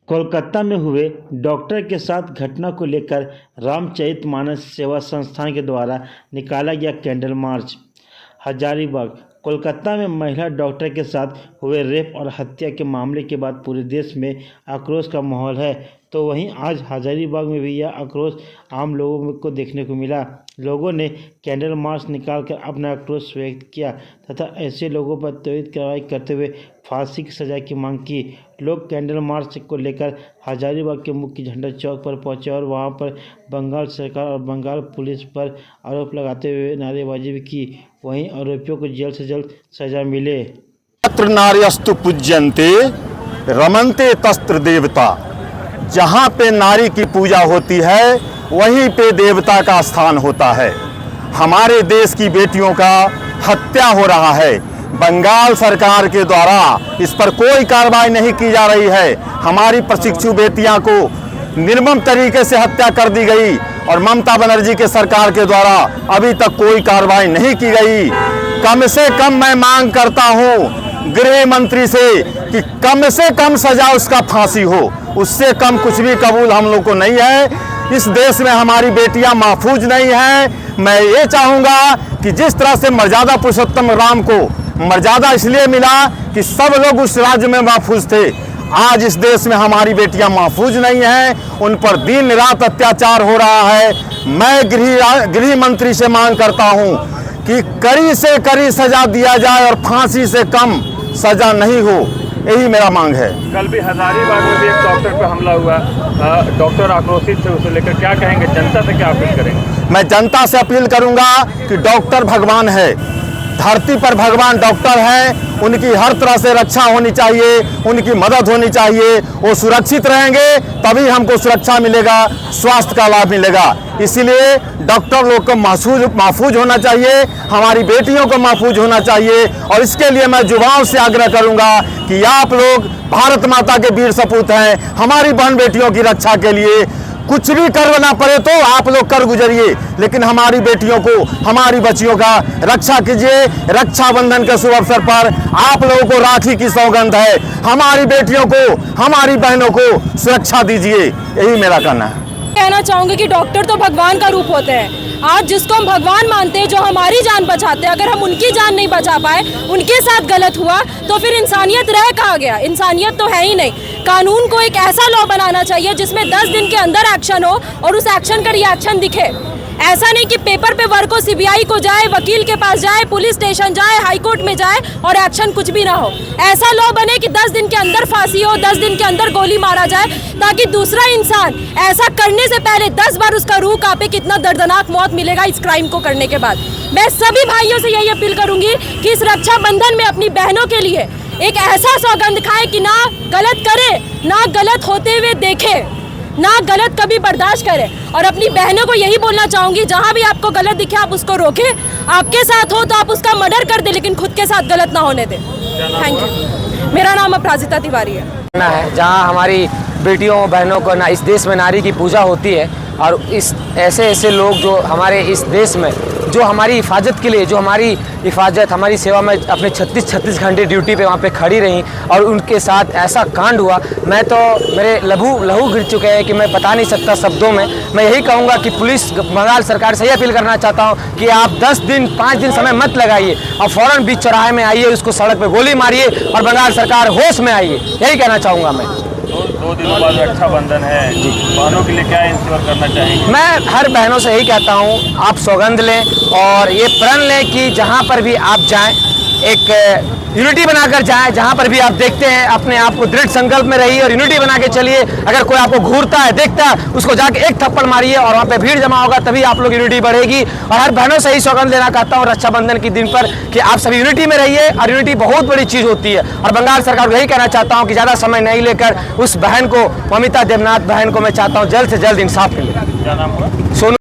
कोलकाता में हुए डॉक्टर के साथ घटना को लेकर रामचरितमानस सेवा संस्थान के द्वारा निकाला गया कैंडल मार्च। हजारीबाग कोलकाता में महिला डॉक्टर के साथ हुए रेप और हत्या के मामले के बाद पूरे देश में आक्रोश का माहौल है, तो वहीं आज हजारीबाग में भी यह आक्रोश आम लोगों को देखने को मिला। लोगों ने कैंडल मार्च निकालकर अपना आक्रोश व्यक्त किया तथा ऐसे लोगों पर त्वरित कार्रवाई करते हुए फांसी की सजा की मांग की। लोग कैंडल मार्च को लेकर हजारीबाग के मुख्य झंडा चौक पर पहुंचे और वहां पर बंगाल सरकार और बंगाल पुलिस पर आरोप लगाते हुए नारेबाजी भी की। वहीं आरोपियों को जल्द से जल्द सजा मिले। तत्र नार्यस्तु पूज्यन्ते रमन्ते तस्त्र देवता। जहाँ पे नारी की पूजा होती है वहीं पे देवता का स्थान होता है। हमारे देश की बेटियों का हत्या हो रहा है, बंगाल सरकार के द्वारा इस पर कोई कार्रवाई नहीं की जा रही है। हमारी प्रशिक्षु बेटियां को निर्मम तरीके से हत्या कर दी गई और ममता बनर्जी के सरकार के द्वारा अभी तक कोई कार्रवाई नहीं की गई। कम से कम मैं मांग करता हूं गृह मंत्री से कि कम से कम सजा उसका फांसी हो, उससे कम कुछ भी कबूल हम लोग को नहीं है। इस देश में हमारी बेटियां महफूज नहीं हैं। मैं ये चाहूँगा कि जिस तरह से मर्यादा पुरुषोत्तम राम को मर्यादा इसलिए मिला कि सब लोग उस राज्य में महफूज थे, आज इस देश में हमारी बेटियां महफूज नहीं हैं, उन पर दिन रात अत्याचार हो रहा है। मैं गृह मंत्री से मांग करता हूं कि कड़ी से कड़ी सजा दिया जाए और फांसी से कम सजा नहीं हो, यही मेरा मांग है। कल भी हजारीबाग में भी एक डॉक्टर पर हमला हुआ, डॉक्टर आक्रोशित थे, उसे लेकर क्या कहेंगे? जनता से क्या अपील करेंगे? मैं जनता से अपील करूंगा कि डॉक्टर भगवान है, धरती पर भगवान डॉक्टर हैं, उनकी हर तरह से रक्षा होनी चाहिए, उनकी मदद होनी चाहिए। वो सुरक्षित रहेंगे तभी हमको सुरक्षा मिलेगा, स्वास्थ्य का लाभ मिलेगा। इसीलिए डॉक्टर लोग को महफूज होना चाहिए, हमारी बेटियों को महफूज होना चाहिए। और इसके लिए मैं युवाओं से आग्रह करूंगा कि आप लोग भारत माता के वीर सपूत हैं, हमारी बहन बेटियों की रक्षा के लिए कुछ भी करना पड़े तो आप लोग कर गुजरिए, लेकिन हमारी बेटियों को, हमारी बच्चियों का रक्षा कीजिए। रक्षाबंधन के शुभ अवसर पर आप लोगों को राखी की सौगंध है, हमारी बेटियों को, हमारी बहनों को सुरक्षा दीजिए, यही मेरा कहना है। कहना चाहूँगी कि डॉक्टर तो भगवान का रूप होते हैं। आज जिसको हम भगवान मानते हैं, जो हमारी जान बचाते हैं, अगर हम उनकी जान नहीं बचा पाए, उनके साथ गलत हुआ, तो फिर इंसानियत रह कहाँ गया? इंसानियत तो है ही नहीं। कानून को एक ऐसा लॉ बनाना चाहिए जिसमें 10 दिन के अंदर एक्शन हो और उस एक्शन का रिएक्शन दिखे। ऐसा नहीं कि पेपर पे वर्क हो, सीबीआई को जाए, वकील के पास जाए, पुलिस स्टेशन जाए, हाई कोर्ट में जाए और एक्शन कुछ भी ना हो। ऐसा लॉ बने कि 10 दिन के अंदर फांसी हो, 10 दिन के अंदर गोली मारा जाए, ताकि दूसरा इंसान ऐसा करने से पहले 10 बार उसका रूह कांपे। कितना दर्दनाक मौत मिलेगा इस क्राइम को करने के बाद। मैं सभी भाइयों से यही अपील करूंगी कि इस रक्षाबंधन में अपनी बहनों के लिए एक ऐसा सौगंध खाए कि ना गलत करे, ना गलत होते हुए देखे, ना गलत कभी बर्दाश्त करे। और अपनी बहनों को यही बोलना चाहूंगी, जहां भी आपको गलत दिखे आप उसको रोके। आपके साथ हो तो आप उसका मर्डर कर दे, लेकिन खुद के साथ गलत ना होने दे। Thank you. मेरा नाम अपराजिता तिवारी है। जहां हमारी बेटियों बहनों को ना, इस देश में नारी की पूजा होती है और इस ऐसे लोग जो हमारे इस देश में, जो हमारी हिफाजत के लिए, जो हमारी हिफाजत, हमारी सेवा में अपने 36 घंटे ड्यूटी पे वहाँ पे खड़ी रहीं और उनके साथ ऐसा कांड हुआ, मैं तो मेरे लहू गिर चुके हैं कि मैं बता नहीं सकता शब्दों में। मैं यही कहूँगा कि पुलिस, बंगाल सरकार से यही अपील करना चाहता हूँ कि आप 10 दिन 5 दिन समय मत लगाइए और फ़ौरन बीच चौराहे में आइए, उसको सड़क पर गोली मारिए और बंगाल सरकार होश में आइए, यही कहना चाहूँगा मैं। 2 दिनों बाद रक्षाबंधन है, बहनों के लिए क्या इंश्योर करना चाहेंगे? मैं हर बहनों से यही कहता हूँ, आप सौगंध लें और ये प्रण लें कि जहाँ पर भी आप जाएं एक यूनिटी बनाकर जाएं। जहाँ पर भी आप देखते हैं अपने आप को दृढ़ संकल्प में रहिए और यूनिटी बना के चलिए। अगर कोई आपको घूरता है, देखता है, उसको जाके एक थप्पड़ मारिए और वहाँ पे भीड़ जमा होगा, तभी आप लोग यूनिटी बढ़ेगी। और हर बहनों से ही सौगंध लेना चाहता हूँ रक्षाबंधन के दिन पर कि आप सभी यूनिटी में रहिए और यूनिटी बहुत बड़ी चीज़ होती है। और बंगाल सरकार को यही कहना चाहता हूँ कि ज़्यादा समय नहीं लेकर उस बहन को, ममिता देवनाथ बहन को, मैं चाहता हूँ जल्द से जल्द इंसाफ मिले। क्या नाम हुआ? सोनू।